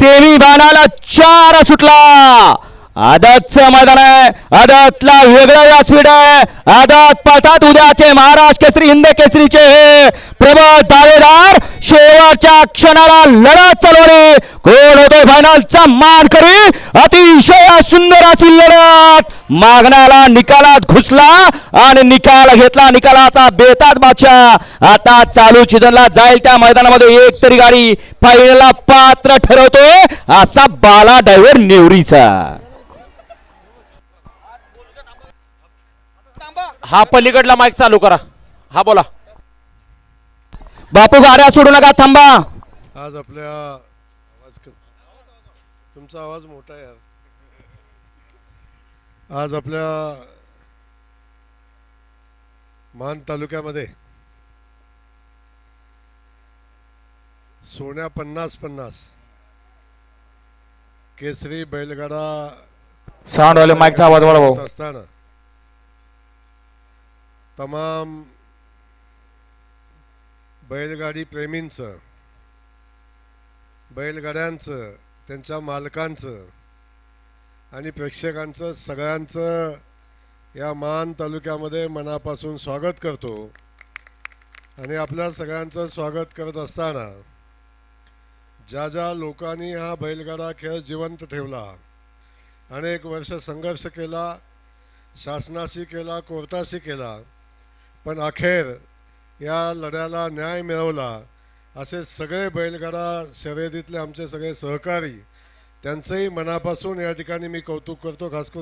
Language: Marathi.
सेमी फायनल 4 सुटला। आदतचं मैदान आहे, आदतला वेगळं व्यासपीठ आहे। आदत पळतात उद्याचे महाराष्ट्र केसरी हिंद केसरीचे हे प्रबळ दावेदार। शेवटच्या क्षणाला लढत चालवली, कोण होतोय फायनलचा मानकरी। अतिशय सुंदर अशी लढत, मागण्याला निकालात घुसला आणि निकाल घेतला, निकालाचा बेताज बादशाह। आता चालू चिदनला जाईल त्या मैदानामध्ये एक तरी गाडी फायनलला पात्र ठरवतोय असा बाला ड्रायव्हर नेवरीचा। हा पलीकडला माईक चालू करा, हा बोला। बापू गाड्या सोडू नका, थांबा। आज आपल्या तुमचा आवाज मोठा आहे यार। आज आपल्या मान तालुक्यामध्ये सोन्या 50-50 केसरी बैलगाडा साऊंड वाले माईकचा आवाज वाढवा असताना तमाम बैलगाडी प्रेमींचं, बैलगाड्यांचं, त्यांच्या मालकांचं आणि प्रेक्षकांचं सगळ्यांचं या मान तालुक्यामध्ये मनापासून स्वागत करतो। आणि आपल्या सगळ्यांचं स्वागत करत असताना ज्या ज्या लोकांनी हा बैलगाडा खेळ जिवंत ठेवला, अनेक वर्ष संघर्ष केला, शासनाशी केला, कोर्टाशी केला, पण अखेर या लढ्याला न्याय मिळवला, असे सगळे बैलगाडा शर्यतीतले आमचे सगळे सहकारी, त्यांचंही मनापासून या ठिकाणी मी कौतुक करतो। खास करून